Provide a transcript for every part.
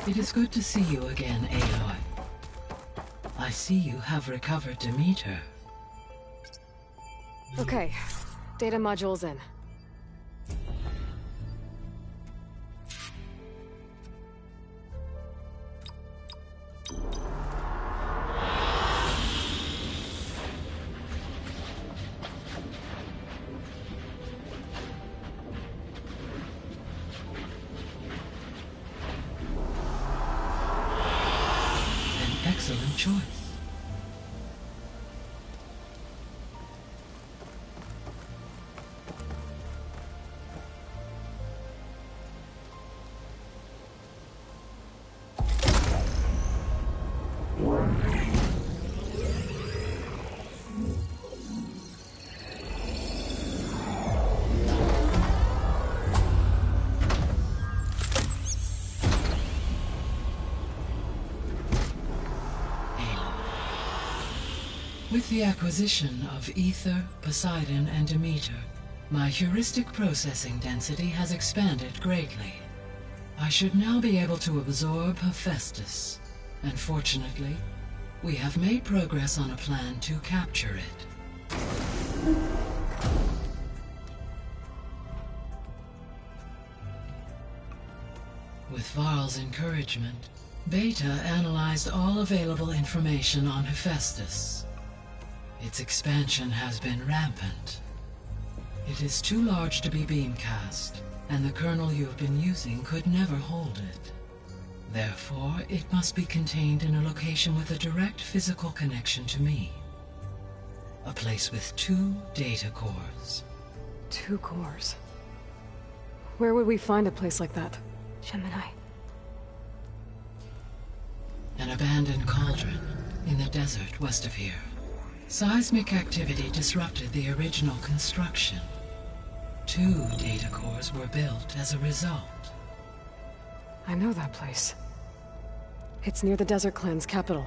It is good to see you again, Aloy. I see you have recovered Demeter. Okay, data module's in. Excellent choice. With the acquisition of Ether, Poseidon, and Demeter, my heuristic processing density has expanded greatly. I should now be able to absorb Hephaestus, and fortunately, we have made progress on a plan to capture it. With Varl's encouragement, Beta analyzed all available information on Hephaestus. Its expansion has been rampant. It is too large to be beamcast, and the kernel you have been using could never hold it. Therefore, it must be contained in a location with a direct physical connection to me. A place with 2 data cores. 2 cores? Where would we find a place like that? Gemini. An abandoned cauldron in the desert west of here. Seismic activity disrupted the original construction. 2 data cores were built as a result. I know that place. It's near the Desert Clan's capital.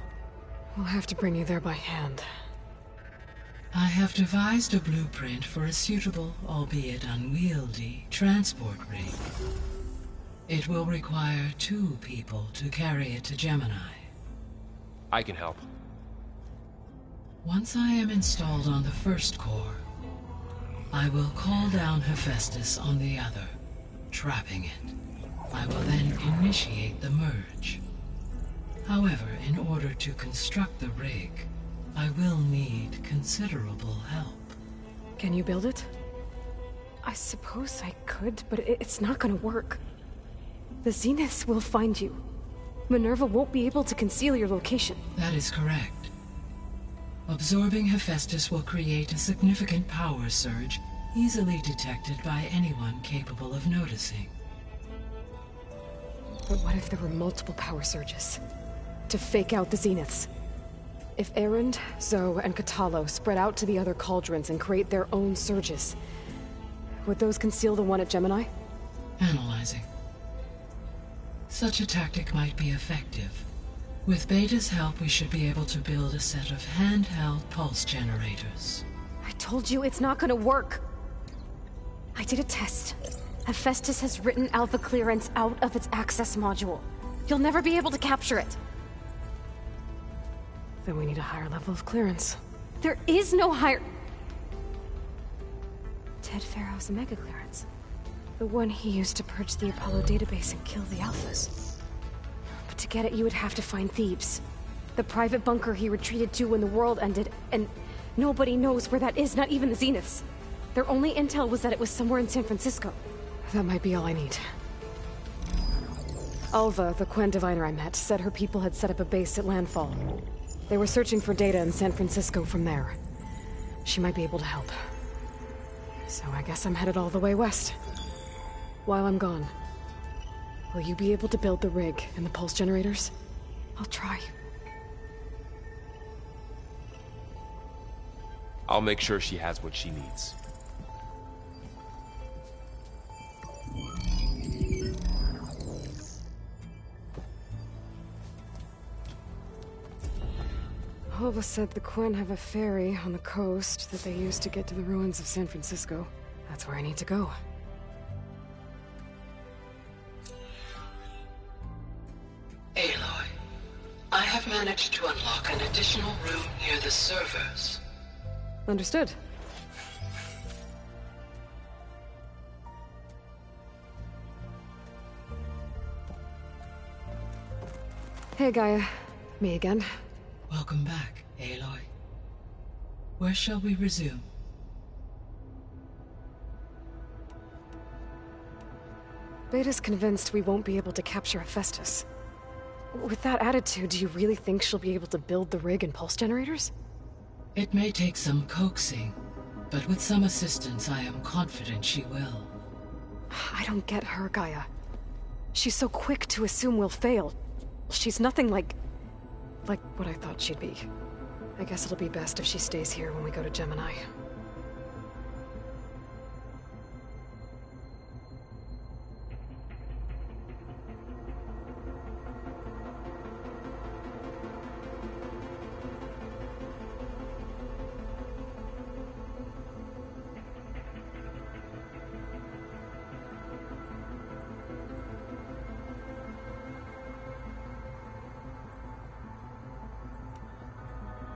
We'll have to bring you there by hand. I have devised a blueprint for a suitable, albeit unwieldy, transport rig. It will require 2 people to carry it to Gemini. I can help. Once I am installed on the first core, I will call down Hephaestus on the other, trapping it. I will then initiate the merge. However, in order to construct the rig, I will need considerable help. Can you build it? I suppose I could, but it's not gonna work. The Zeniths will find you. Minerva won't be able to conceal your location. That is correct. Absorbing Hephaestus will create a significant power surge, easily detected by anyone capable of noticing. But what if there were multiple power surges? To fake out the Zeniths? If Erend, Zoe, and Katalo spread out to the other cauldrons and create their own surges, would those conceal the one at Gemini? Analyzing. Such a tactic might be effective. With Beta's help, we should be able to build a set of handheld pulse generators. I told you it's not gonna work. I did a test. Hephaestus has written Alpha clearance out of its access module. You'll never be able to capture it. Then we need a higher level of clearance. There is no higher... Ted Pharaoh's Omega clearance. The one he used to purge the Apollo database and kill the Alphas. But to get it, you would have to find Thebes. The private bunker he retreated to when the world ended, and nobody knows where that is, not even the Zeniths. Their only intel was that it was somewhere in San Francisco. That might be all I need. Alva, the Quen diviner I met, said her people had set up a base at Landfall. They were searching for data in San Francisco from there. She might be able to help. So I guess I'm headed all the way west. While I'm gone, will you be able to build the rig and the pulse generators? I'll try. I'll make sure she has what she needs. Alva said the Quen have a ferry on the coast that they use to get to the ruins of San Francisco. That's where I need to go. managed to unlock an additional room near the servers. Understood. Hey, Gaia. Me again. Welcome back, Aloy. Where shall we resume? Beta's convinced we won't be able to capture Hephaestus. With that attitude, do you really think she'll be able to build the rig and pulse generators? It may take some coaxing, but with some assistance I am confident she will. I don't get her, Gaia. She's so quick to assume we'll fail. She's nothing like what I thought she'd be. I guess it'll be best if she stays here when we go to Gemini.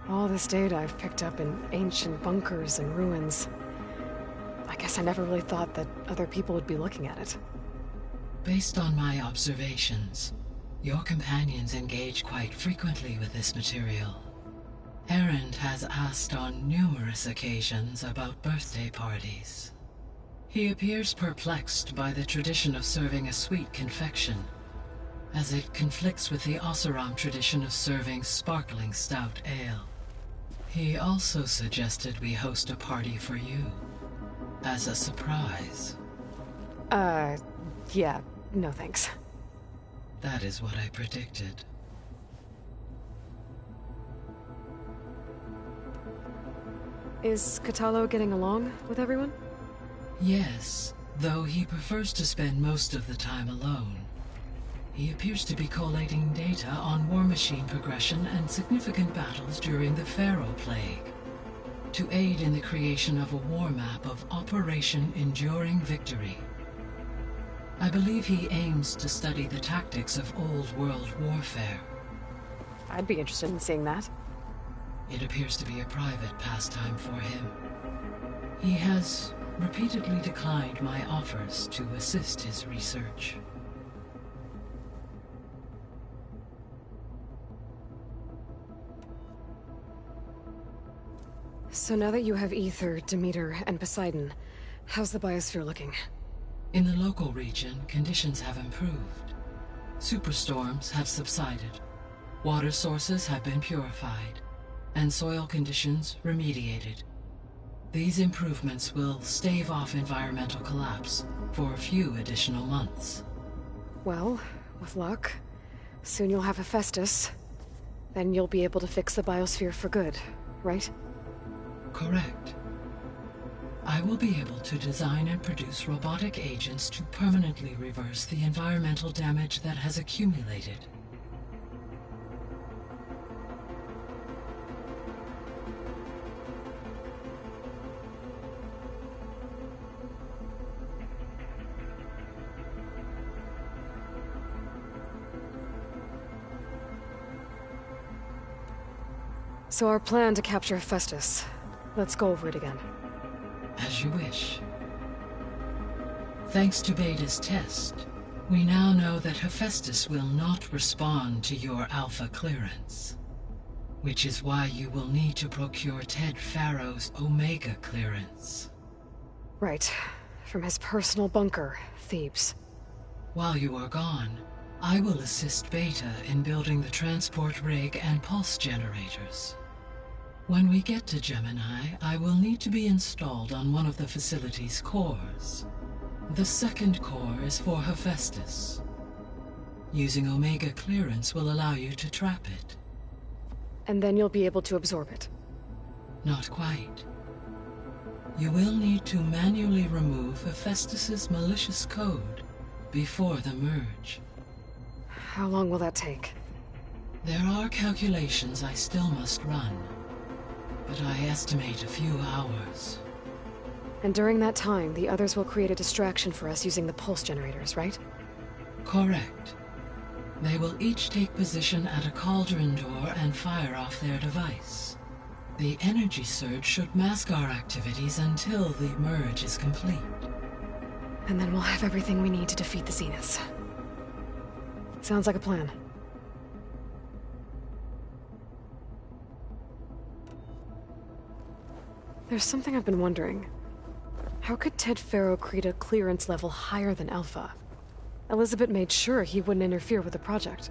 All this data I've picked up in ancient bunkers and ruins. I guess I never really thought that other people would be looking at it. Based on my observations, your companions engage quite frequently with this material. Erend has asked on numerous occasions about birthday parties. He appears perplexed by the tradition of serving a sweet confection, as it conflicts with the Oseram tradition of serving sparkling stout ale. He also suggested we host a party for you, as a surprise. Yeah, no thanks. That is what I predicted. Is Katalo getting along with everyone? Yes, though he prefers to spend most of the time alone. He appears to be collating data on war machine progression and significant battles during the Pharaoh Plague, to aid in the creation of a war map of Operation Enduring Victory. I believe he aims to study the tactics of old world warfare. I'd be interested in seeing that. It appears to be a private pastime for him. He has repeatedly declined my offers to assist his research. So now that you have Ether, Demeter, and Poseidon, how's the biosphere looking? In the local region, conditions have improved. Superstorms have subsided, water sources have been purified, and soil conditions remediated. These improvements will stave off environmental collapse for a few additional months. Well, with luck, soon you'll have Hephaestus. Then you'll be able to fix the biosphere for good, right? Correct. I will be able to design and produce robotic agents to permanently reverse the environmental damage that has accumulated. So our plan to capture Hephaestus. Let's go over it again. As you wish. Thanks to Beta's test, we now know that Hephaestus will not respond to your Alpha clearance. Which is why you will need to procure Ted Farrow's Omega clearance. Right. From his personal bunker, Thebes. While you are gone, I will assist Beta in building the transport rig and pulse generators. When we get to Gemini, I will need to be installed on one of the facility's cores. The second core is for Hephaestus. Using Omega clearance will allow you to trap it. And then you'll be able to absorb it. Not quite. You will need to manually remove Hephaestus's malicious code before the merge. How long will that take? There are calculations I still must run, but I estimate a few hours. And during that time, the others will create a distraction for us using the pulse generators, right? Correct. They will each take position at a cauldron door and fire off their device. The energy surge should mask our activities until the merge is complete. And then we'll have everything we need to defeat the Zeniths. Sounds like a plan. There's something I've been wondering. How could Ted Faro create a clearance level higher than Alpha? Elizabeth made sure he wouldn't interfere with the project.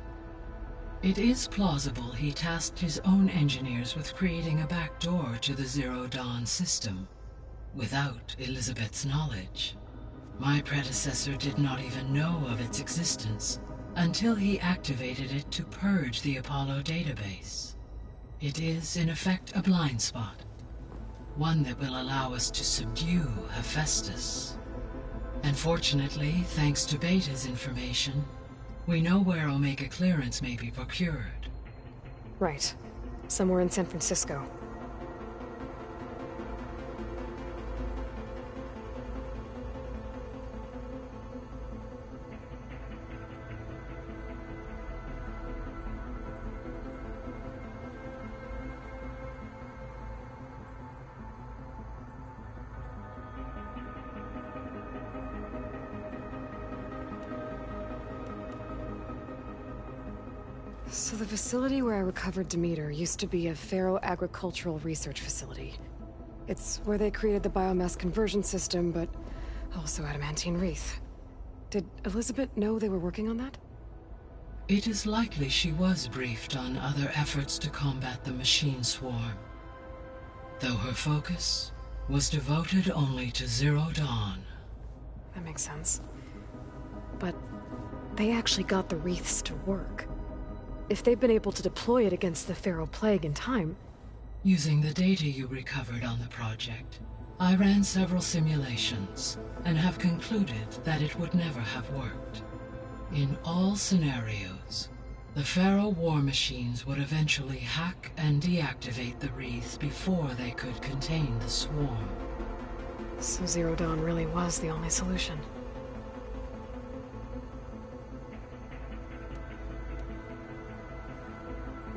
It is plausible he tasked his own engineers with creating a back door to the Zero Dawn system, without Elizabeth's knowledge. My predecessor did not even know of its existence until he activated it to purge the Apollo database. It is, in effect, a blind spot. One that will allow us to subdue Hephaestus. And fortunately, thanks to Beta's information, we know where Omega clearance may be procured. Right. Somewhere in San Francisco. So the facility where I recovered Demeter used to be a Faro agricultural research facility. It's where they created the biomass conversion system, but also adamantine wreath. Did Elizabeth know they were working on that? It is likely she was briefed on other efforts to combat the machine swarm, though her focus was devoted only to Zero Dawn. That makes sense. But they actually got the wreaths to work. If they've been able to deploy it against the Faro Plague in time... Using the data you recovered on the project, I ran several simulations and have concluded that it would never have worked. In all scenarios, the Faro war machines would eventually hack and deactivate the wreaths before they could contain the swarm. So Zero Dawn really was the only solution.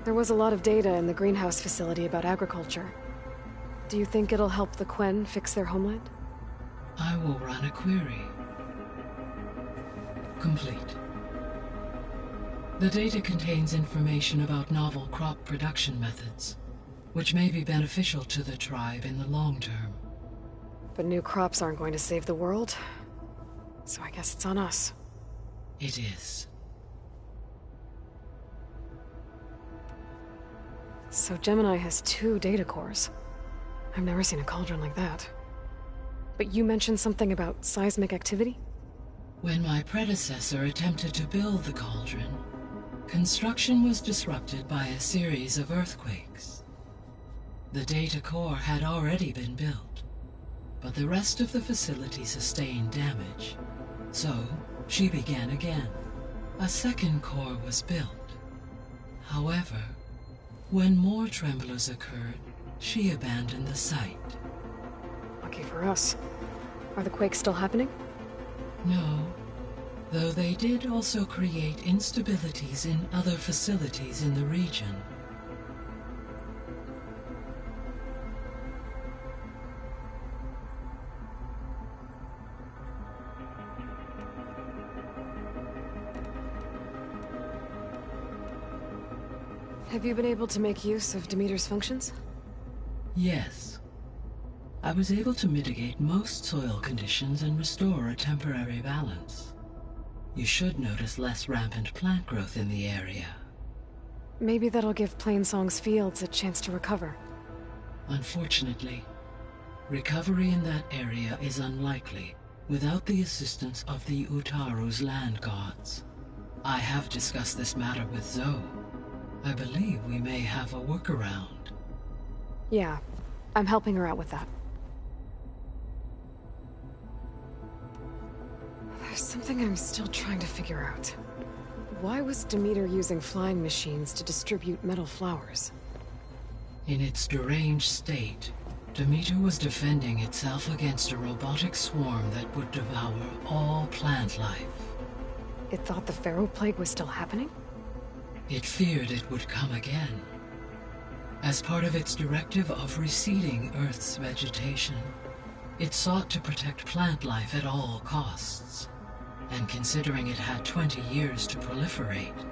There was a lot of data in the greenhouse facility about agriculture. Do you think it'll help the Quen fix their homeland? I will run a query. Complete. The data contains information about novel crop production methods, which may be beneficial to the tribe in the long term. But new crops aren't going to save the world, so I guess it's on us. It is. So Gemini has 2 data cores. I've never seen a cauldron like that. But you mentioned something about seismic activity? When my predecessor attempted to build the cauldron, construction was disrupted by a series of earthquakes. The data core had already been built, but the rest of the facility sustained damage. So, she began again. A second core was built. However, when more tremblers occurred, she abandoned the site. Lucky for us. Are the quakes still happening? No, though they did also create instabilities in other facilities in the region. Have you been able to make use of Demeter's functions? Yes. I was able to mitigate most soil conditions and restore a temporary balance. You should notice less rampant plant growth in the area. Maybe that'll give Plainsong's fields a chance to recover. Unfortunately, recovery in that area is unlikely without the assistance of the Utaru's land gods. I have discussed this matter with Zoe. I believe we may have a workaround. Yeah, I'm helping her out with that. There's something I'm still trying to figure out. Why was Demeter using flying machines to distribute metal flowers? In its deranged state, Demeter was defending itself against a robotic swarm that would devour all plant life. It thought the Pharaoh Plague was still happening? It feared it would come again. As part of its directive of reseeding Earth's vegetation, it sought to protect plant life at all costs. And considering it had 20 years to proliferate,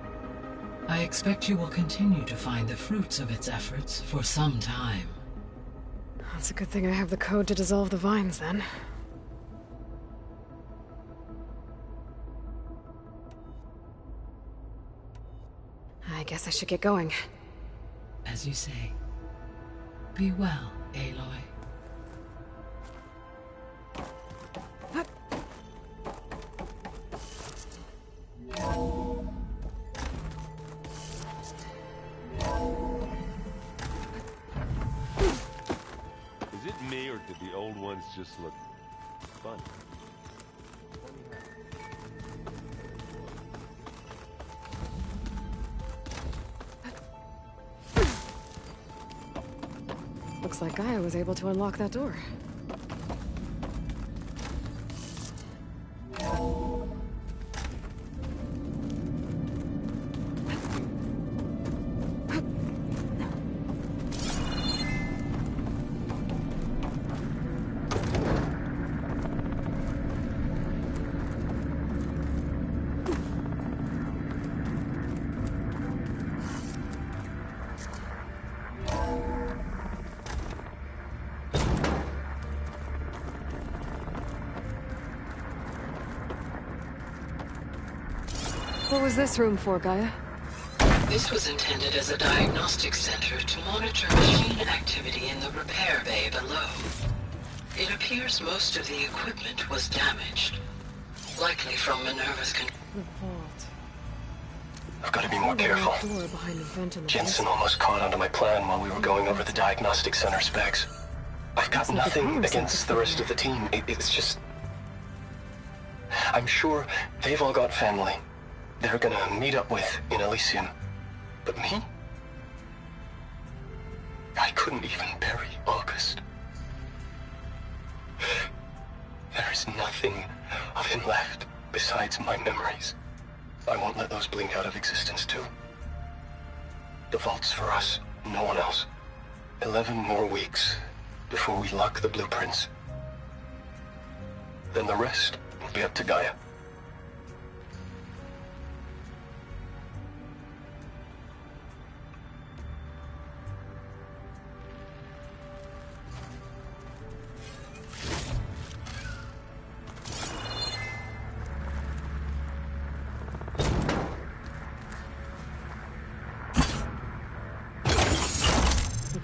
I expect you will continue to find the fruits of its efforts for some time. It's a good thing I have the code to dissolve the vines, then. I guess I should get going. As you say. Be well, Aloy. Is it me, or did the old ones just look fun? Looks like Gaia was able to unlock that door. What was this room for, Gaia? This was intended as a diagnostic center to monitor machine activity in the repair bay below. It appears most of the equipment was damaged, likely from Minerva's The vault. I've got to be more careful. Door behind the vent in the Jensen basement. almost caught onto my plan while we were going over the diagnostic center specs. I've got Looks like the nothing power against center's the rest of the team. It's just... I'm sure they've all got family they're gonna meet up with in Elysium. But me? I couldn't even bury August. There is nothing of him left besides my memories. I won't let those blink out of existence too. The vault's for us, no one else. 11 more weeks before we lock the blueprints. Then the rest will be up to Gaia.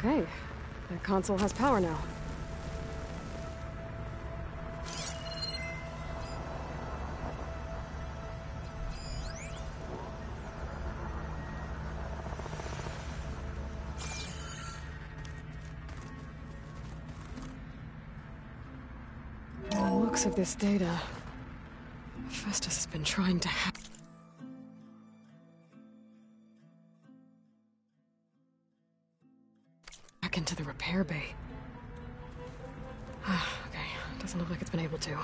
Okay. The console has power now. From the looks of this data, Festus has been trying to hack into the repair bay. Okay, doesn't look like it's been able to.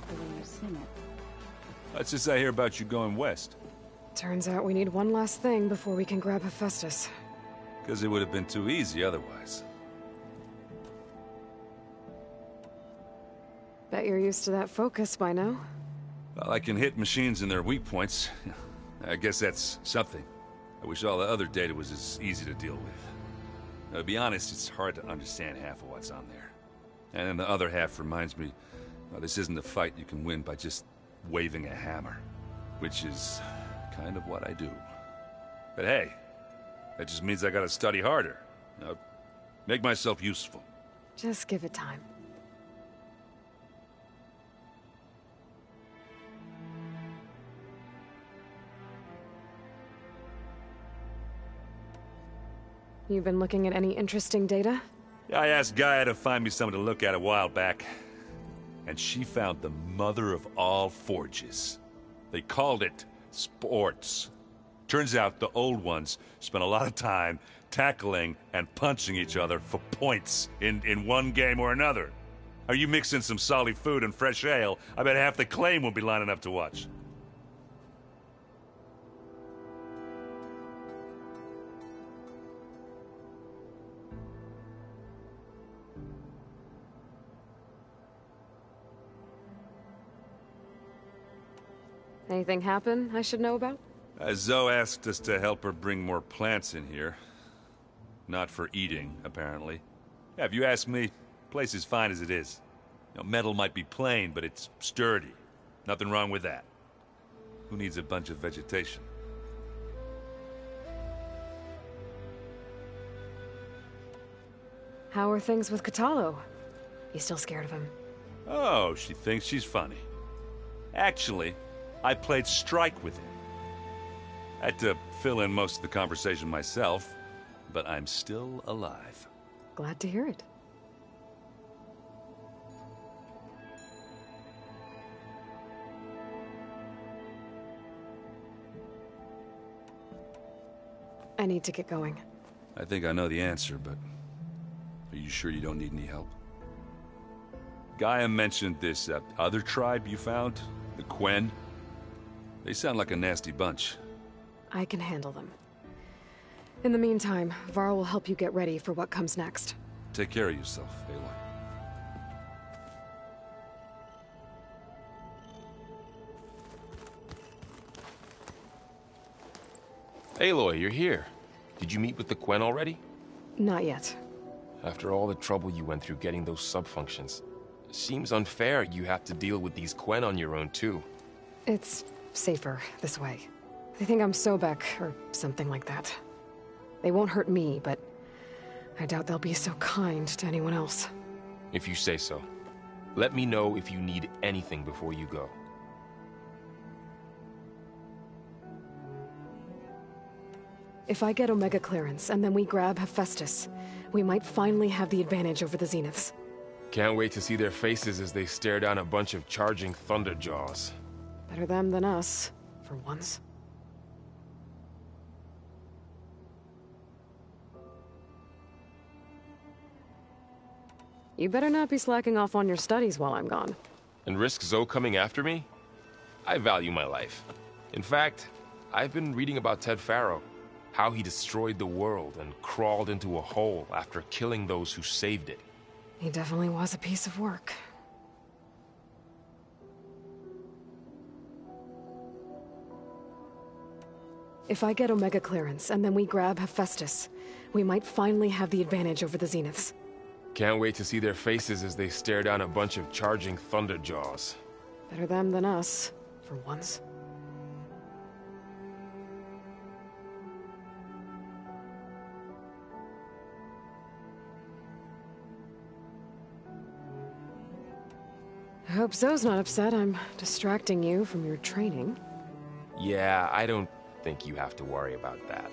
like the way you sing it. Let's just say I hear about you going west. Turns out we need one last thing before we can grab Hephaestus. Because it would have been too easy otherwise. Bet you're used to that focus by now. Well, I can hit machines in their weak points. I guess that's something. I wish all the other data was as easy to deal with. Now, to be honest, it's hard to understand half of what's on there. And then the other half reminds me, well, this isn't a fight you can win by just waving a hammer. Which is kind of what I do. But hey, that just means I gotta study harder. Now, make myself useful. Just give it time. You've been looking at any interesting data? I asked Gaia to find me something to look at a while back. And she found the mother of all forges. They called it sports. Turns out the old ones spent a lot of time tackling and punching each other for points in one game or another. Are you mixing some solid food and fresh ale? I bet half the claim will be lining up to watch. Anything happen I should know about? Zoe asked us to help her bring more plants in here. Not for eating, apparently. Yeah, if you ask me, the place is fine as it is. You know, metal might be plain, but it's sturdy. Nothing wrong with that. Who needs a bunch of vegetation? How are things with Katalo? You still scared of him? Oh, she thinks she's funny. Actually, I played strike with him. I had to fill in most of the conversation myself, but I'm still alive. Glad to hear it. I need to get going. I think I know the answer, but are you sure you don't need any help? Gaia mentioned this other tribe you found, the Quen. They sound like a nasty bunch. I can handle them. In the meantime, Varl will help you get ready for what comes next. Take care of yourself, Aloy. Aloy, you're here. Did you meet with the Quen already? Not yet. After all the trouble you went through getting those sub-functions, it seems unfair you have to deal with these Quen on your own, too. It's safer this way. They think I'm Sobek, or something like that. They won't hurt me, but I doubt they'll be so kind to anyone else. If you say so. Let me know if you need anything before you go. If I get Omega clearance, and then we grab Hephaestus, we might finally have the advantage over the Zeniths. Can't wait to see their faces as they stare down a bunch of charging Thunderjaws. Better them than us, for once. You better not be slacking off on your studies while I'm gone. And risk Zoe coming after me? I value my life. In fact, I've been reading about Ted Faro. How he destroyed the world and crawled into a hole after killing those who saved it. He definitely was a piece of work. If I get Omega clearance, and then we grab Hephaestus, we might finally have the advantage over the Zeniths. Can't wait to see their faces as they stare down a bunch of charging Thunderjaws. Better them than us, for once. I hope Zoe's not upset I'm distracting you from your training. Yeah, I don't think you have to worry about that.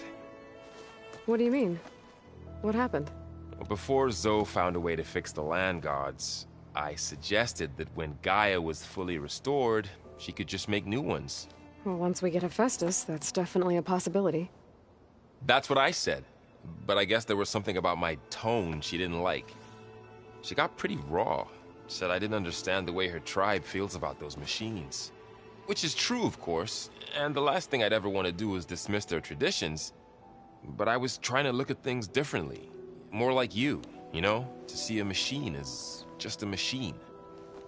What do you mean? What happened? Before Zoe found a way to fix the land gods, I suggested that when Gaia was fully restored, she could just make new ones. Well, once we get Hephaestus, that's definitely a possibility. That's what I said, but I guess there was something about my tone she didn't like. She got pretty raw. said I didn't understand the way her tribe feels about those machines. Which is true, of course, and the last thing I'd ever want to do is dismiss their traditions. But I was trying to look at things differently. More like you know? To see a machine as just a machine.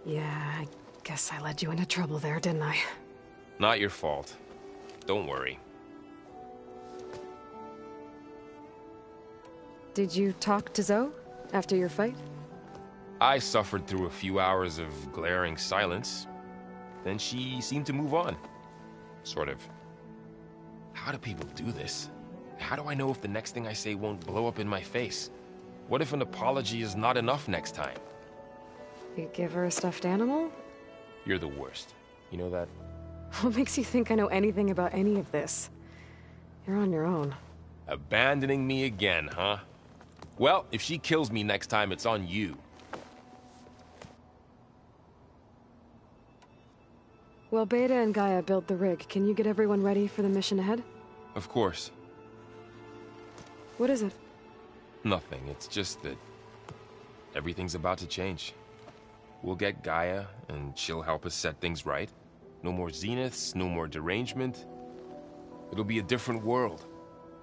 Yeah, I guess I led you into trouble there, didn't I? Not your fault. Don't worry. Did you talk to Zoe after your fight? I suffered through a few hours of glaring silence. Then she seemed to move on. Sort of. How do people do this? How do I know if the next thing I say won't blow up in my face? What if an apology is not enough next time? You give her a stuffed animal? You're the worst. You know that? What makes you think I know anything about any of this? You're on your own. Abandoning me again, huh? Well, if she kills me next time, it's on you. While Beta and Gaia build the rig, can you get everyone ready for the mission ahead? Of course. What is it? Nothing. It's just that everything's about to change. We'll get Gaia, and she'll help us set things right. No more zeniths, no more derangement. It'll be a different world.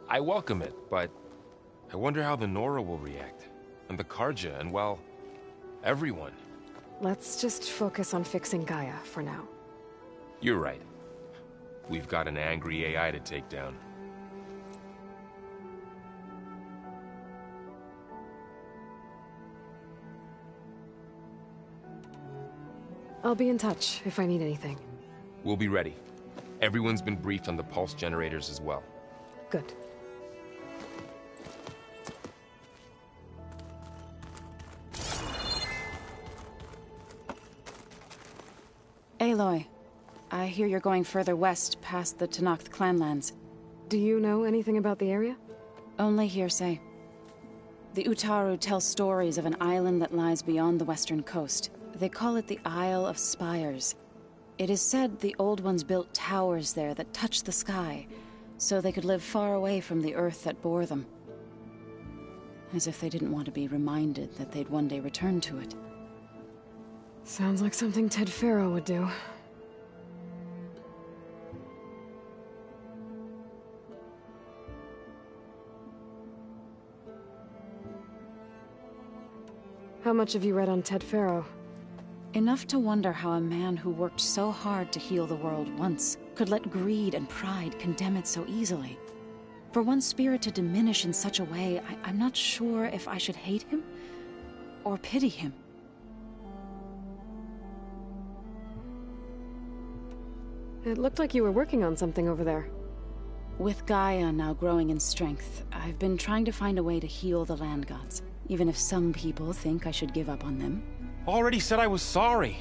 I welcome it, but I wonder how the Nora will react. And the Karja, and well, everyone. Let's just focus on fixing Gaia for now. You're right. We've got an angry AI to take down. I'll be in touch if I need anything. We'll be ready. Everyone's been briefed on the pulse generators as well. Good. Aloy, I hear you're going further west past the Tenakth clanlands. Do you know anything about the area? Only hearsay. The Utaru tell stories of an island that lies beyond the western coast. They call it the Isle of Spires. It is said the Old Ones built towers there that touch the sky, so they could live far away from the earth that bore them. As if they didn't want to be reminded that they'd one day return to it. Sounds like something Ted Faro would do. How much have you read on Ted Faro? Enough to wonder how a man who worked so hard to heal the world once could let greed and pride condemn it so easily. For one spirit to diminish in such a way, I'm not sure if I should hate him or pity him. It looked like you were working on something over there. With Gaia now growing in strength, I've been trying to find a way to heal the land gods, even if some people think I should give up on them. Already said I was sorry.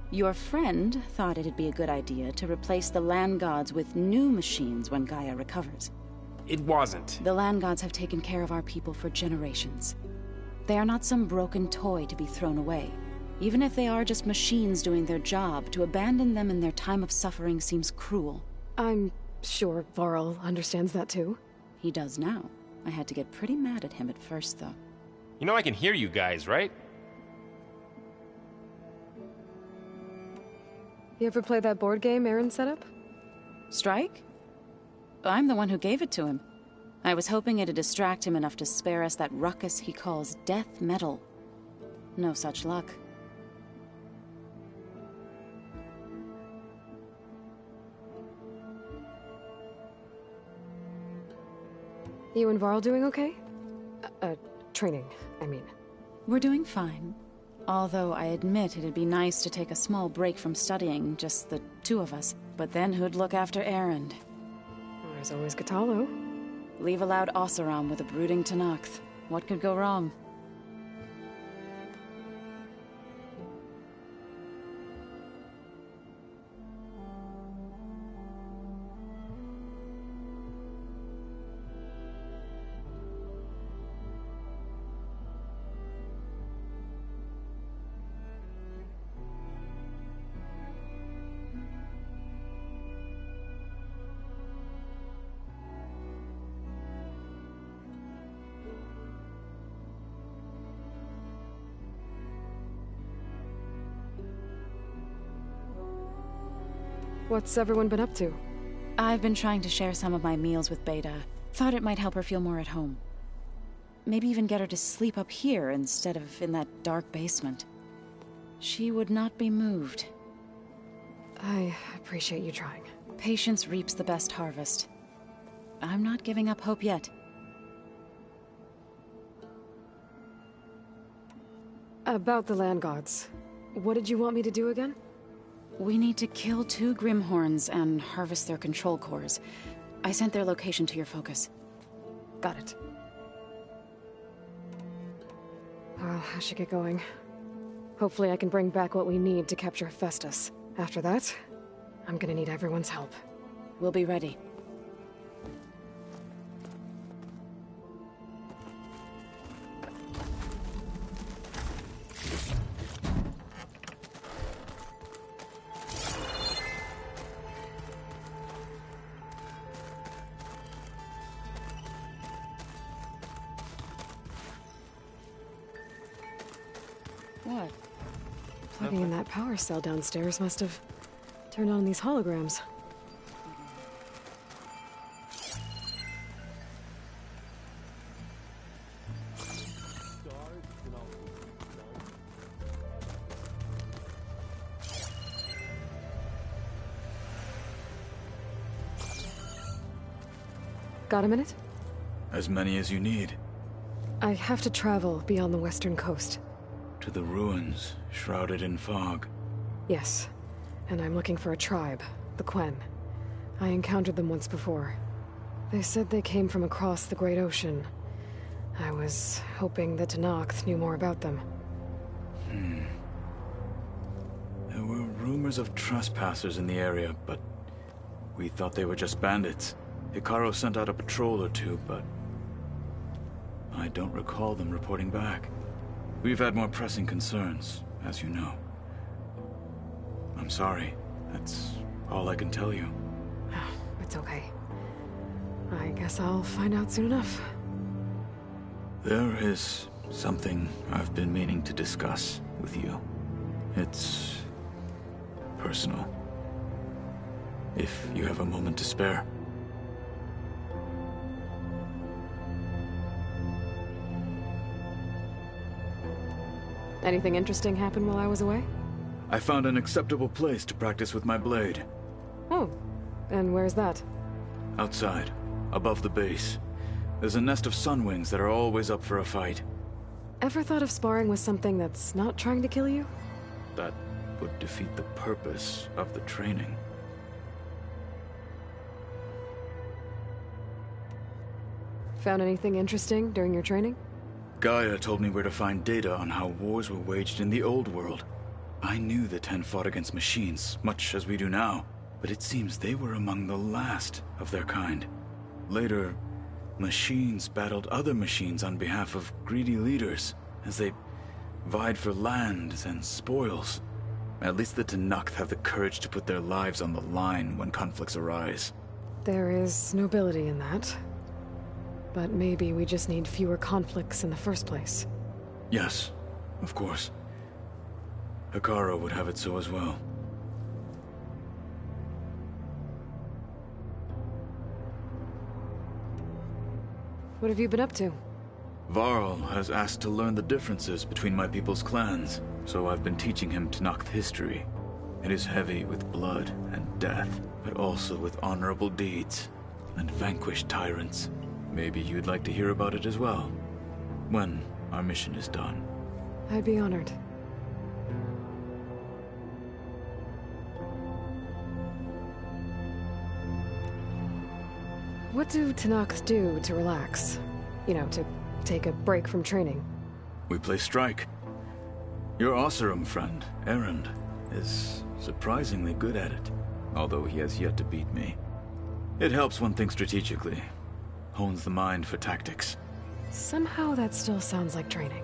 Your friend thought it'd be a good idea to replace the land gods with new machines when Gaia recovers. It wasn't. The land gods have taken care of our people for generations. They are not some broken toy to be thrown away. Even if they are just machines doing their job, to abandon them in their time of suffering seems cruel. I'm sure Varl understands that too. He does now. I had to get pretty mad at him at first, though. You know I can hear you guys, right? You ever play that board game Aaron set up? Strike? I'm the one who gave it to him. I was hoping it'd distract him enough to spare us that ruckus he calls death metal. No such luck. You and Varl doing okay? Training, I mean. We're doing fine. Although I admit it'd be nice to take a small break from studying, just the two of us. But then who'd look after Erend? There's always Katalo. Leave a loud Oseram with a brooding Tenakth. What could go wrong? What's everyone been up to? I've been trying to share some of my meals with Beta. Thought it might help her feel more at home. Maybe even get her to sleep up here instead of in that dark basement. She would not be moved. I appreciate you trying. Patience reaps the best harvest. I'm not giving up hope yet. About the land gods. What did you want me to do again? We need to kill 2 Grimhorns and harvest their control cores. I sent their location to your focus. Got it. Well, I should get going. Hopefully I can bring back what we need to capture Hephaestus. After that, I'm gonna need everyone's help. We'll be ready. What? Plugging in that power cell downstairs must have turned on these holograms. Got a minute? As many as you need. I have to travel beyond the western coast. To the ruins, shrouded in fog. Yes, and I'm looking for a tribe, the Quen. I encountered them once before. They said they came from across the Great Ocean. I was hoping that Tenakth knew more about them. There were rumors of trespassers in the area, but we thought they were just bandits. Hikaru sent out a patrol or two, but I don't recall them reporting back. We've had more pressing concerns, as you know. I'm sorry. That's all I can tell you. It's okay. I guess I'll find out soon enough. There is something I've been meaning to discuss with you. It's personal. If you have a moment to spare. Anything interesting happen while I was away? I found an acceptable place to practice with my blade. Oh, and where's that? Outside, above the base. There's a nest of sunwings that are always up for a fight. Ever thought of sparring with something that's not trying to kill you? That would defeat the purpose of the training. Found anything interesting during your training? Gaia told me where to find data on how wars were waged in the old world. I knew the Ten fought against machines, much as we do now, but it seems they were among the last of their kind. Later, machines battled other machines on behalf of greedy leaders, as they vied for lands and spoils. At least the Tenakth have the courage to put their lives on the line when conflicts arise. There is nobility in that. But maybe we just need fewer conflicts in the first place. Yes, of course. Hikaru would have it so as well. What have you been up to? Varl has asked to learn the differences between my people's clans, so I've been teaching him Tenakth history. It is heavy with blood and death, but also with honorable deeds and vanquished tyrants. Maybe you'd like to hear about it as well, when our mission is done. I'd be honored. What do Tenakth do to relax? You know, to take a break from training? We play strike. Your Oseram friend, Erend, is surprisingly good at it, although he has yet to beat me. It helps one think strategically, hones the mind for tactics. Somehow that still sounds like training.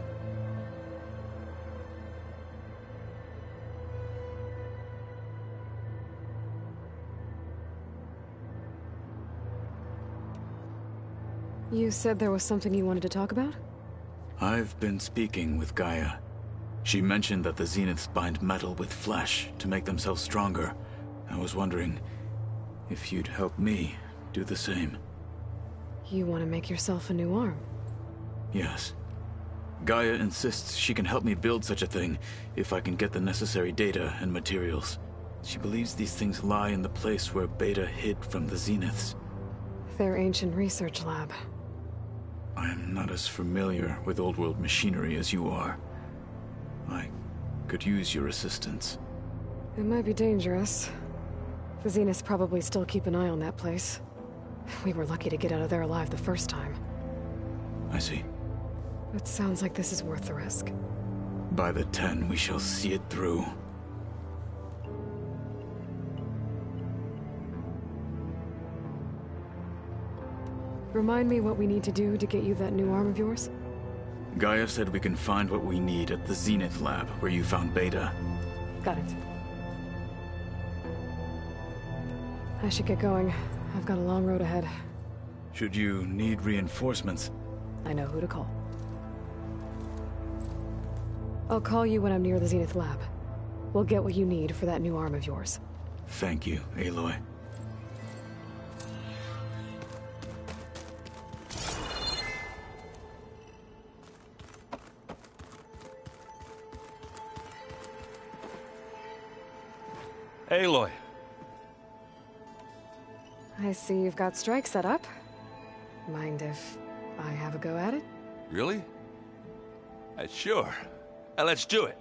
You said there was something you wanted to talk about? I've been speaking with Gaia. She mentioned that the Zeniths bind metal with flesh to make themselves stronger, I was wondering if you'd help me do the same. You want to make yourself a new arm? Yes. Gaia insists she can help me build such a thing if I can get the necessary data and materials. She believes these things lie in the place where Beta hid from the Zeniths. Their ancient research lab. I am not as familiar with old world machinery as you are. I could use your assistance. It might be dangerous. The Zeniths probably still keep an eye on that place. We were lucky to get out of there alive the first time. I see. It sounds like this is worth the risk. By the 10, we shall see it through. Remind me what we need to do to get you that new arm of yours? Gaia said we can find what we need at the Zenith lab, where you found Beta. Got it. I should get going. I've got a long road ahead. Should you need reinforcements? I know who to call. I'll call you when I'm near the Zenith lab. We'll get what you need for that new arm of yours. Thank you, Aloy. Aloy. I see you've got strike set up. Mind if I have a go at it? Really? Sure. Let's do it.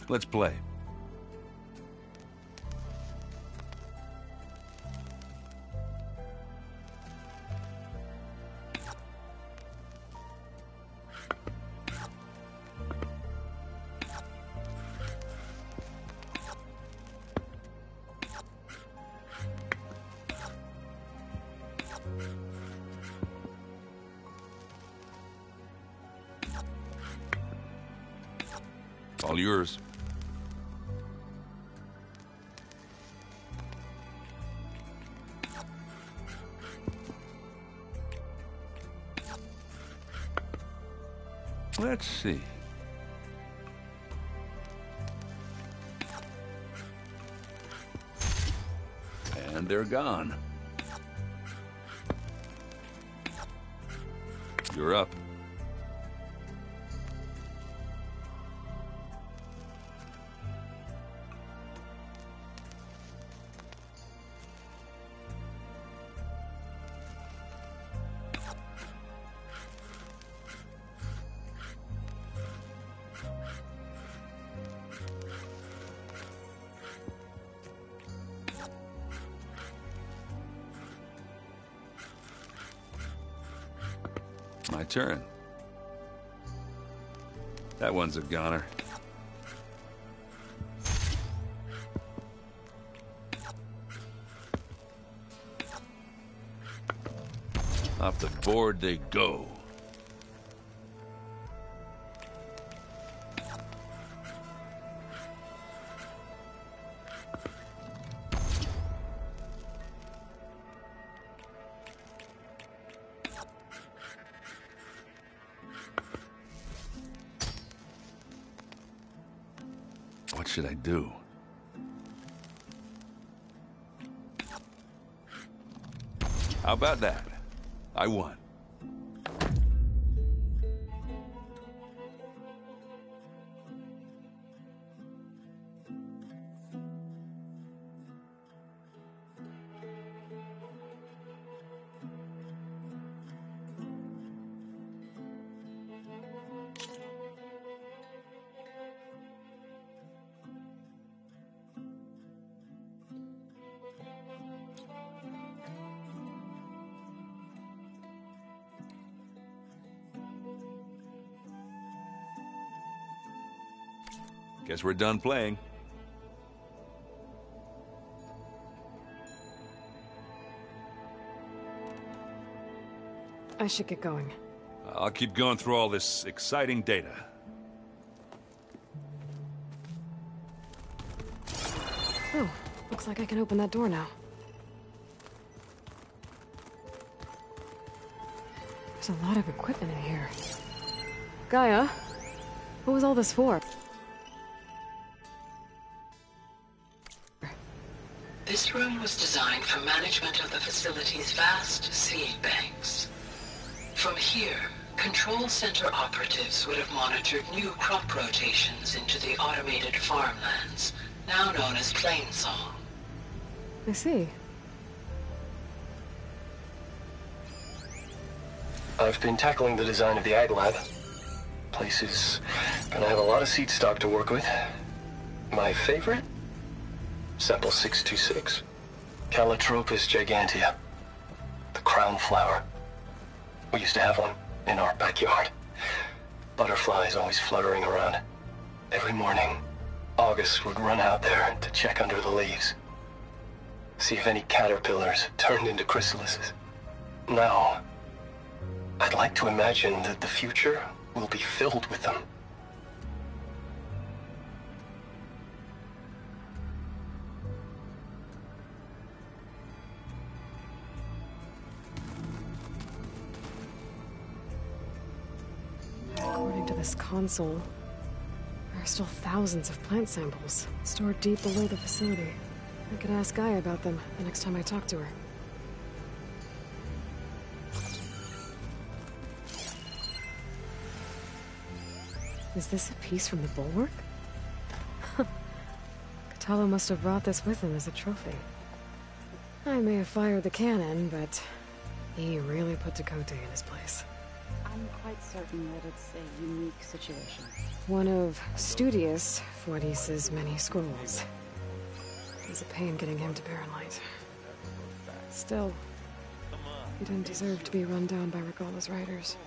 Let's play. All yours. Let's see. And they're gone. You're up. My turn. That one's a goner. Off the board they go. What should I do? How about that? I won. Guess we're done playing. I should get going. I'll keep going through all this exciting data. Oh, looks like I can open that door now. There's a lot of equipment in here. Gaia, what was all this for? This room was designed for management of the facility's vast seed banks. From here, Control Center operatives would have monitored new crop rotations into the automated farmlands, now known as Plainsong. I see. I've been tackling the design of the Ag Lab. Place is gonna have a lot of seed stock to work with. My favorite? Sample 626. Calotropis gigantea. The crown flower. We used to have one in our backyard. Butterflies always fluttering around. Every morning, August would run out there to check under the leaves. See if any caterpillars turned into chrysalises. Now, I'd like to imagine that the future will be filled with them. According to this console, there are still thousands of plant samples stored deep below the facility. I could ask Gaia about them the next time I talk to her. Is this a piece from the bulwark? Katalo must have brought this with him as a trophy. I may have fired the cannon, but he really put Dakota in his place. I'm quite certain that it's a unique situation. One of Studious Fuadis's many scrolls. It's a pain getting him to Barrenlight. Still, he didn't deserve to be run down by Regalla's riders.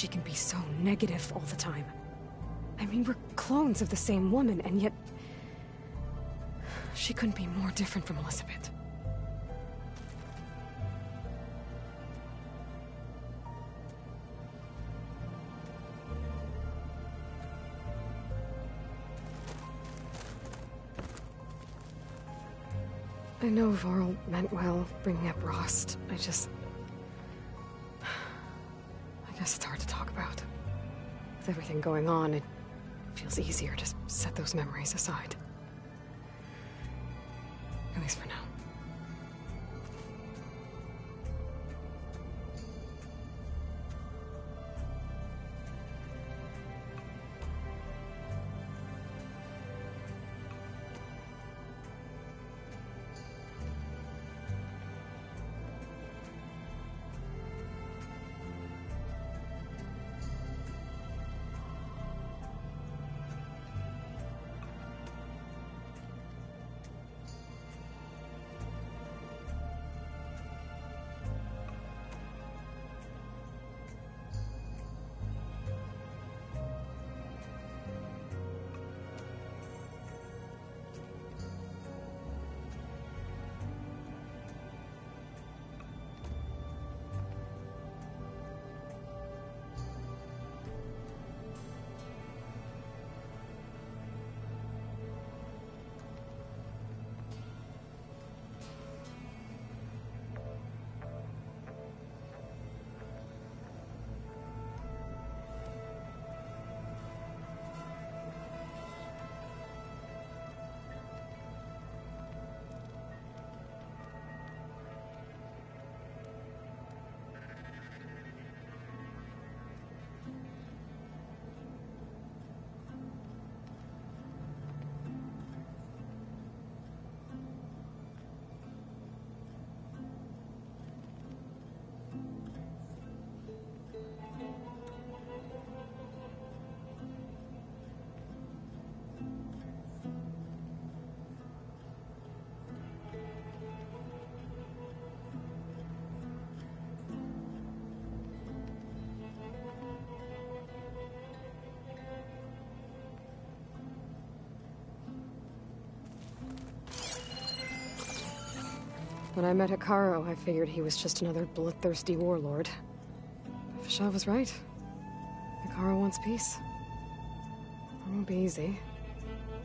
she can be so negative all the time. I mean, we're clones of the same woman, and yet... she couldn't be more different from Elizabeth. I know Varl meant well, bringing up Rost. I guess it's hard to talk about. With everything going on, it feels easier to set those memories aside. At least for now. When I met Hikaru, I figured he was just another bloodthirsty warlord. Fashav was right. Hikaru wants peace. It won't be easy.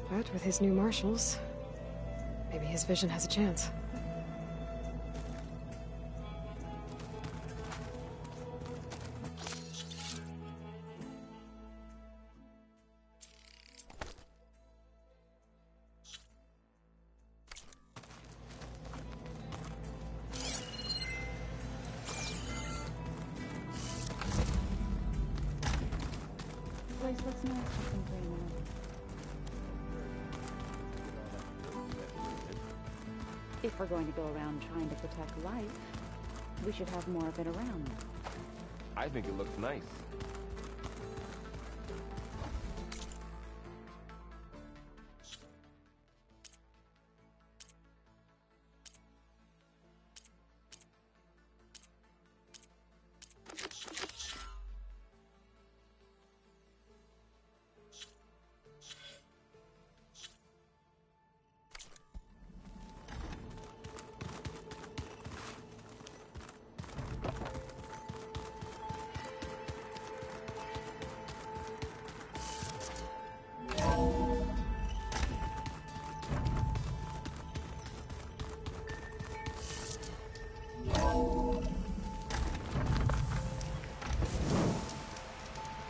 But with his new marshals, maybe his vision has a chance. Place looks nice with some green in it. If we're going to go around trying to protect life, we should have more of it around. I think it looks nice.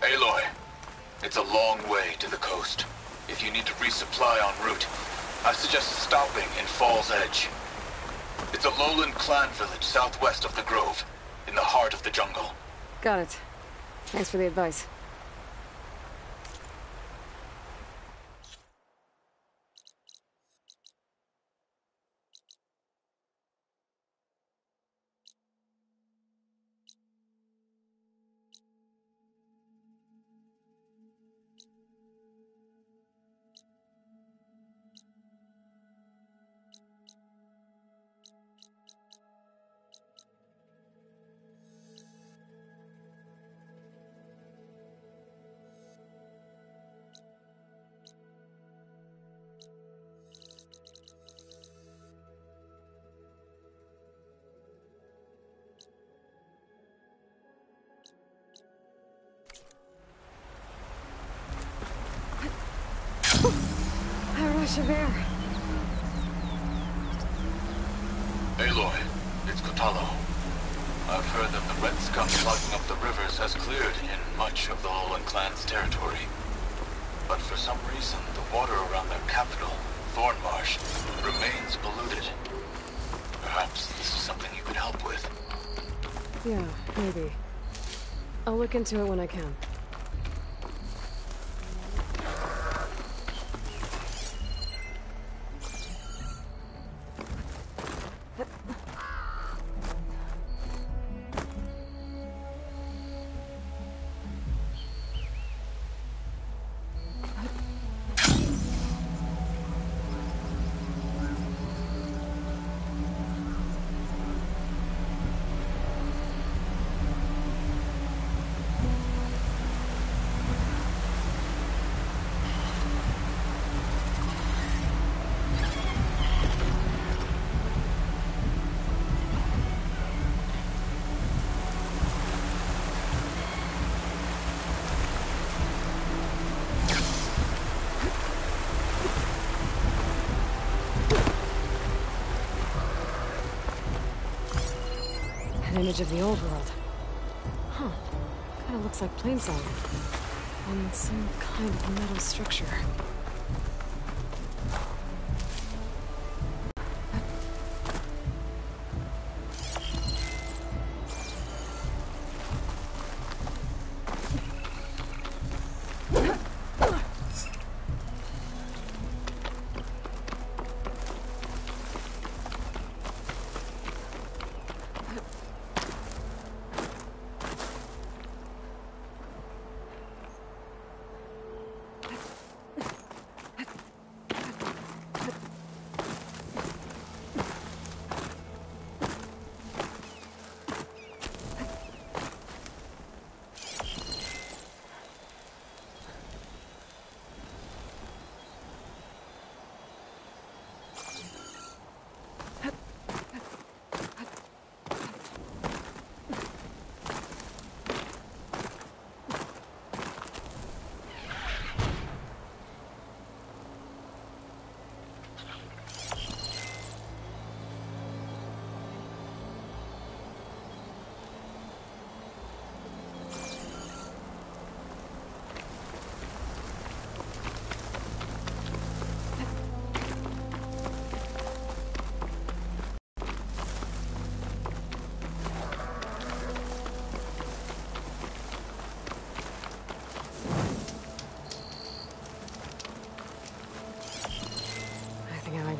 Aloy, it's a long way to the coast. If you need to resupply en route, I suggest stopping in Fall's Edge. It's a lowland clan village southwest of the Grove, in the heart of the jungle. Got it. Thanks for the advice. Javert. Aloy, it's Kotalo. I've heard that the red scum clogging up the rivers has cleared in much of the Lolan clan's territory. But for some reason, the water around their capital, Thornmarsh, remains polluted. Perhaps this is something you could help with. Yeah, maybe. I'll look into it when I can. An image of the old world. Huh. Kinda looks like plainsong. On some kind of metal structure.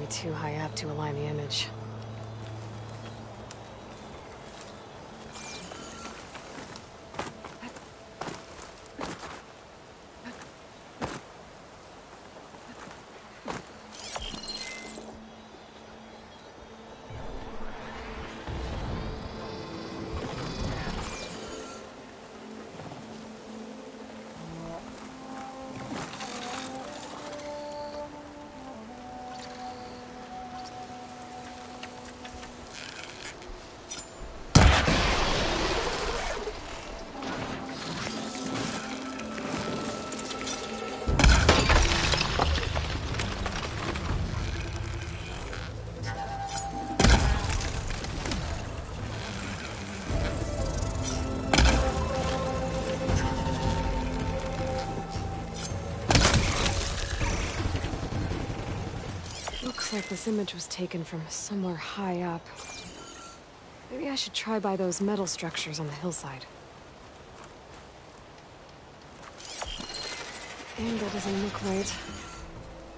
Too high up to align the image. Looks like this image was taken from somewhere high up. Maybe I should try by those metal structures on the hillside. Angle doesn't look right.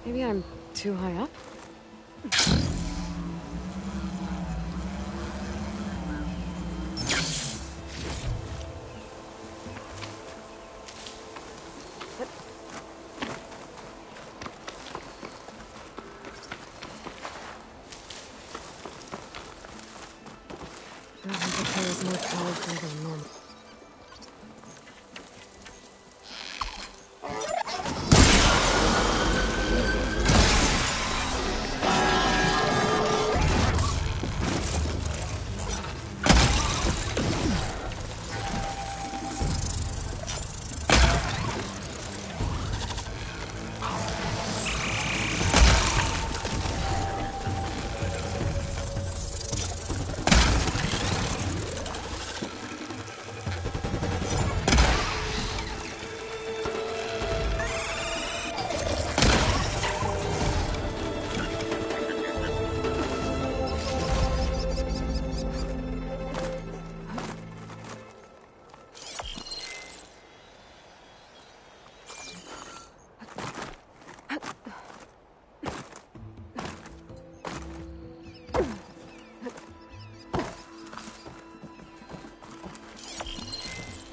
Maybe I'm too high up? Is more powerful than normal.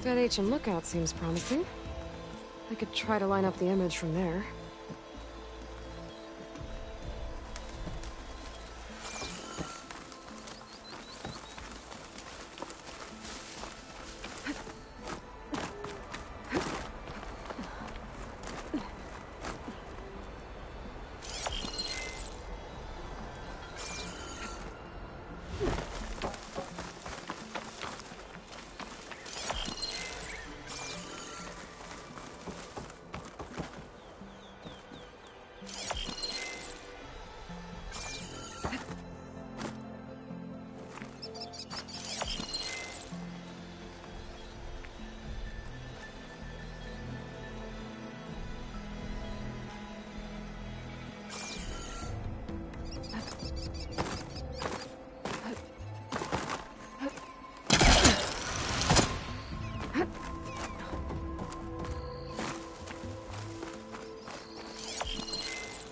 That HM lookout seems promising. I could try to line up the image from there.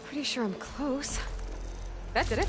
Pretty sure I'm close. That did it.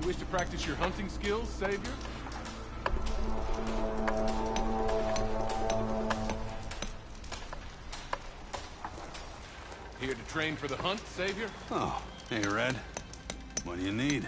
Wish to practice your hunting skills, Savior? Here to train for the hunt, Savior? Oh, hey, Red. What do you need?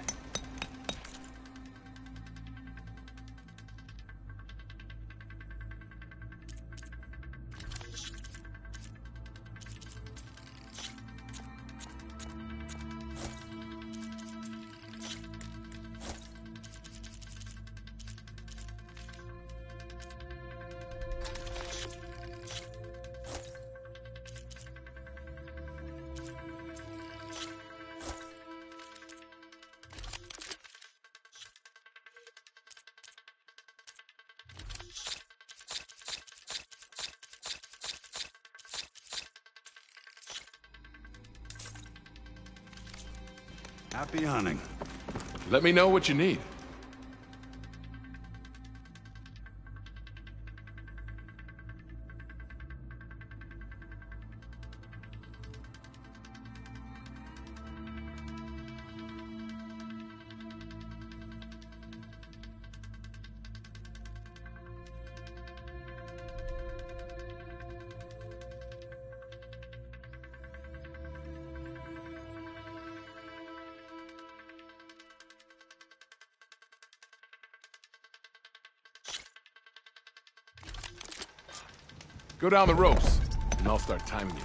Happy hunting. Let me know what you need. Go down the ropes, and I'll start timing you.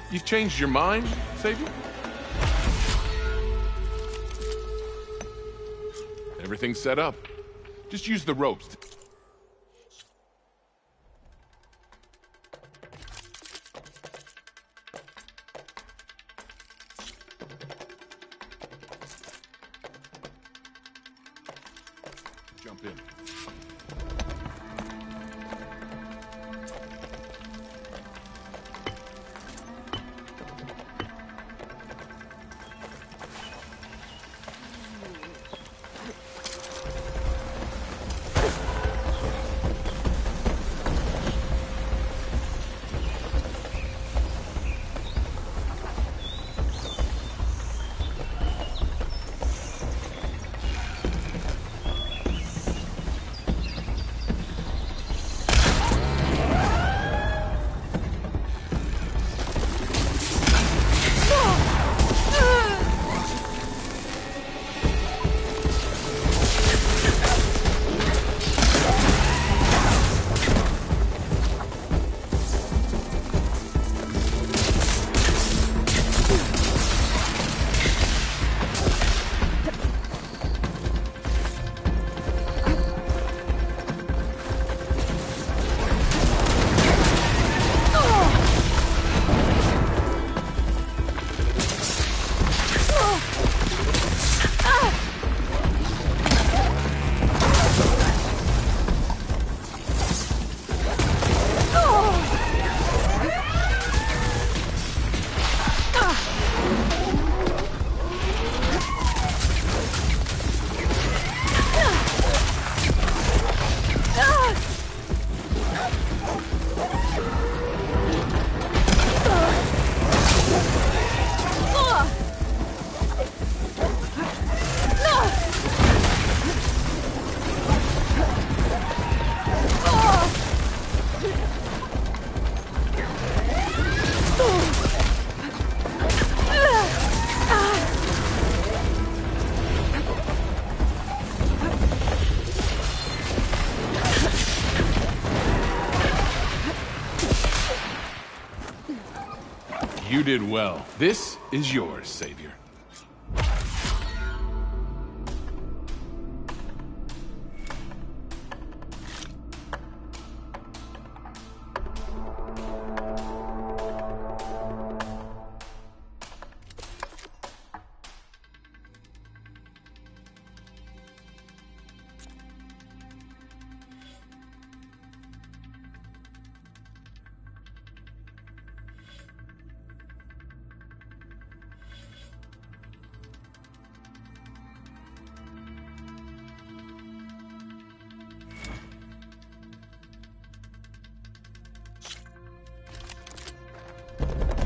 You've changed your mind, Savior? Everything's set up. Just use the ropes. Jump in. did well. This is yours, Savior.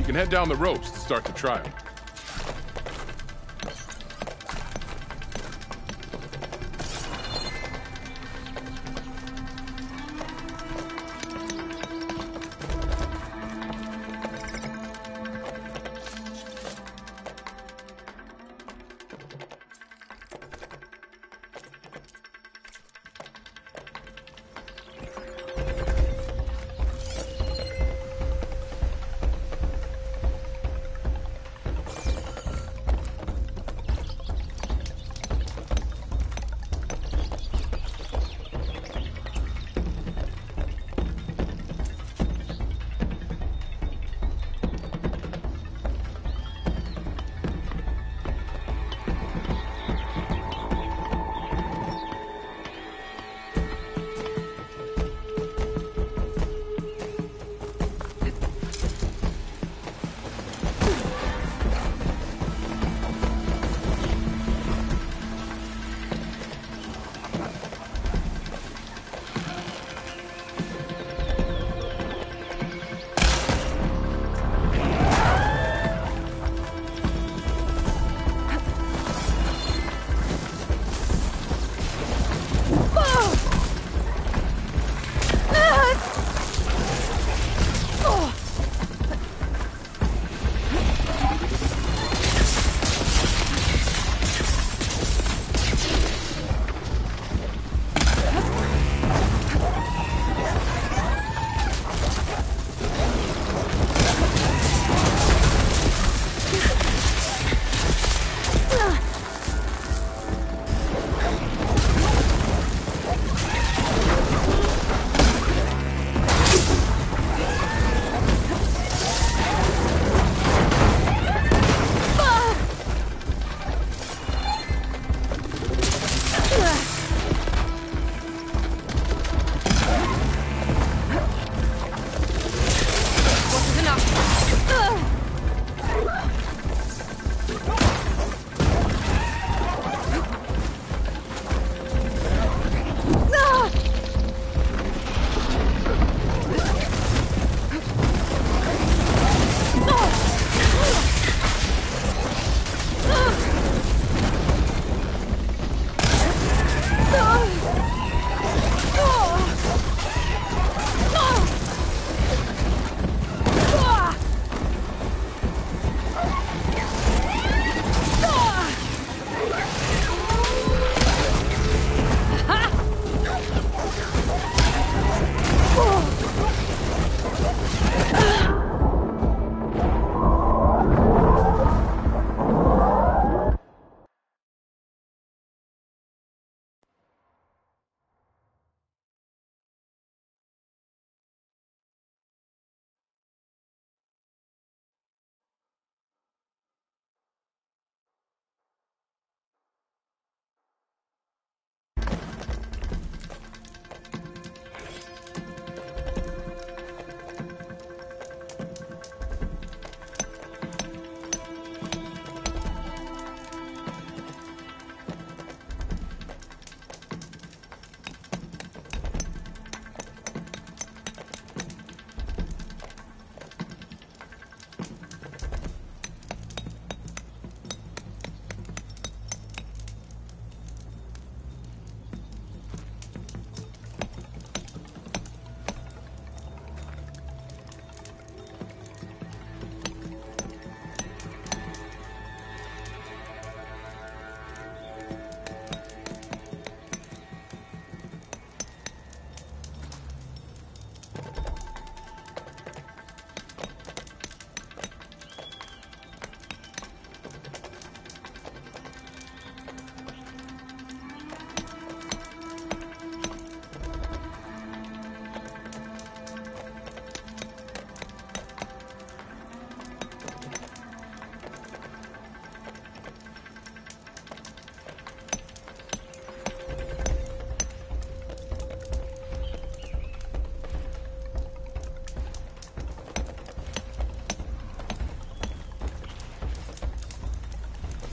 You can head down the ropes to start the trial.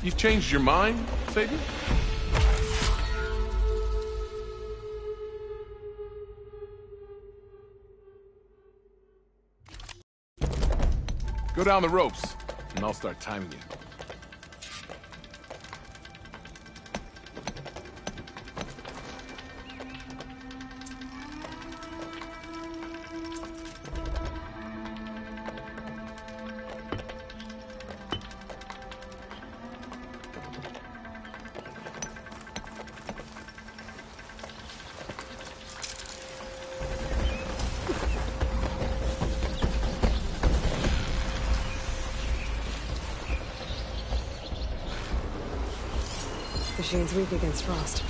You changed your mind, Savior? Go down the ropes, and I'll start timing you. Machine's weak against frost.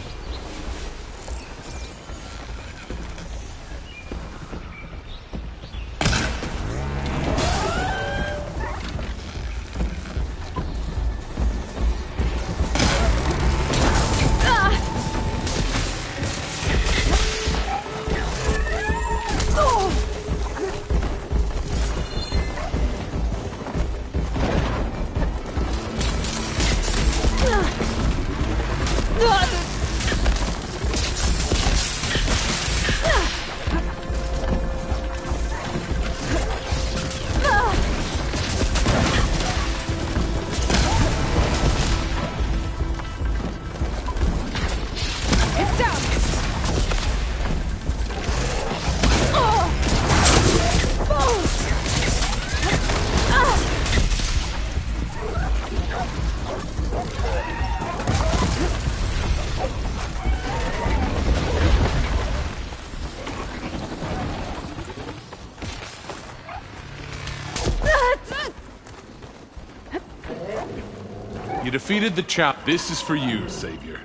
You defeated the chap. This is for you, Savior.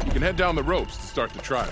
You can head down the ropes to start the trial.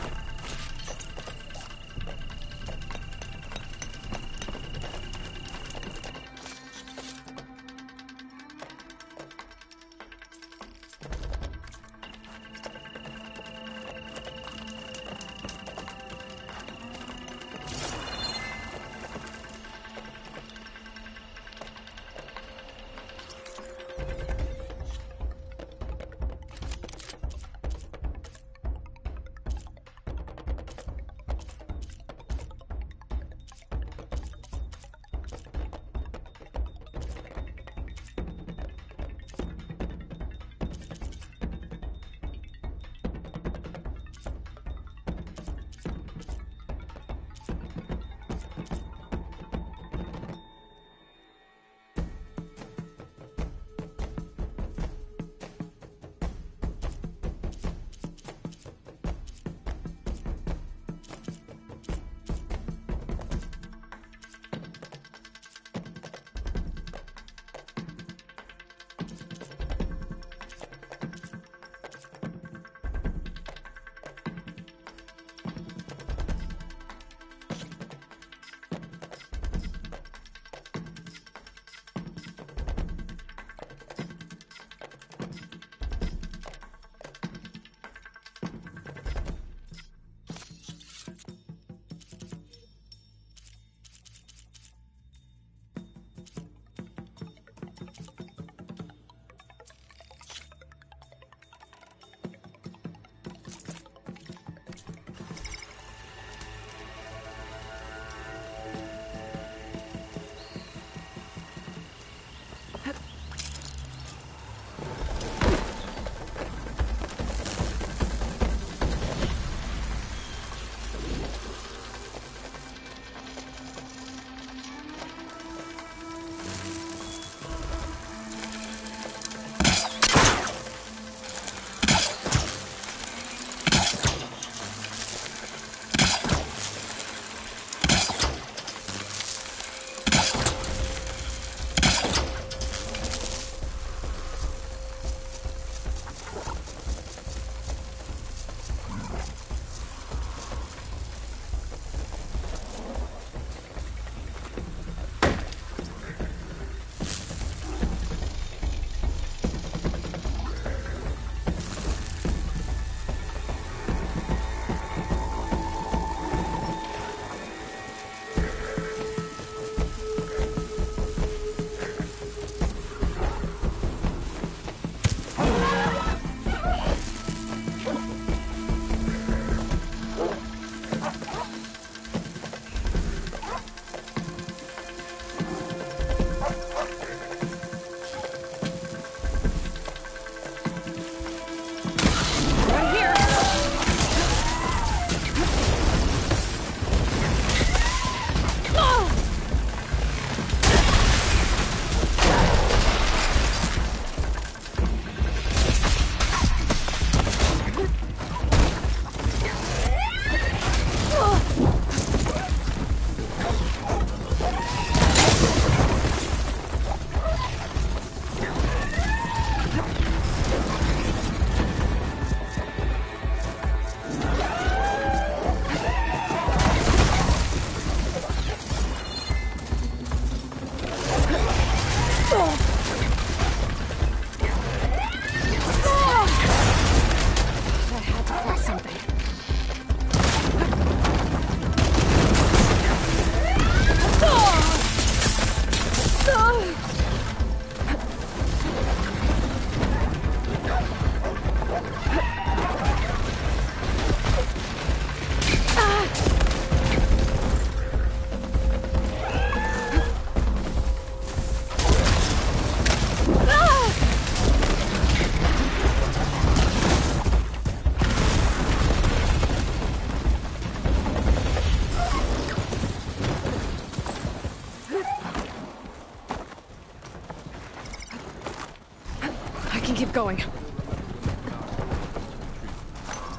can keep going.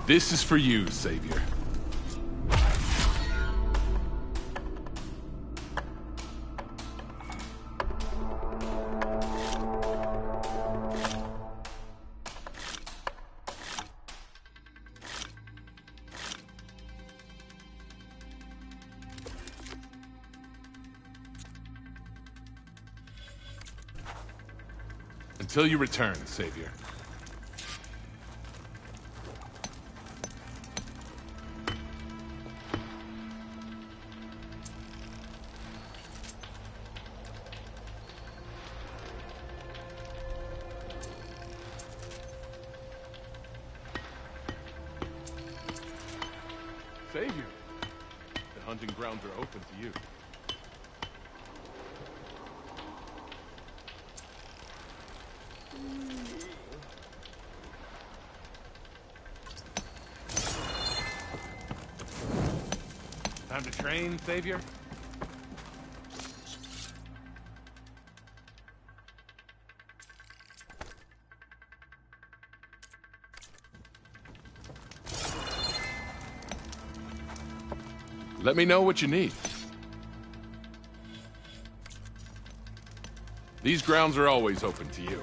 This is for you, Savior. Until you return, Savior. Savior, the hunting grounds are open to you. Time to train, Savior? Let me know what you need. These grounds are always open to you.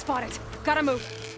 spot it. Gotta move.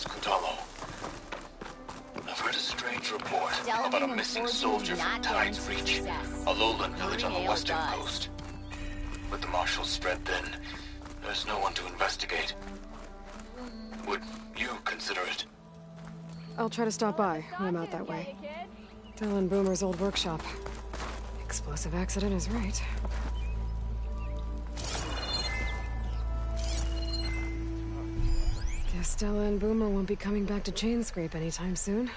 Kotallo. I've heard a strange report about a missing soldier from Tide's Reach, a lowland village on the western coast. With the marshals spread thin, there's no one to investigate. Would you consider it? I'll try to stop by when I'm out that way. Dylan Boomer's old workshop. Explosive accident is right. Guess Stella and Boomer won't be coming back to Chainscrape anytime soon.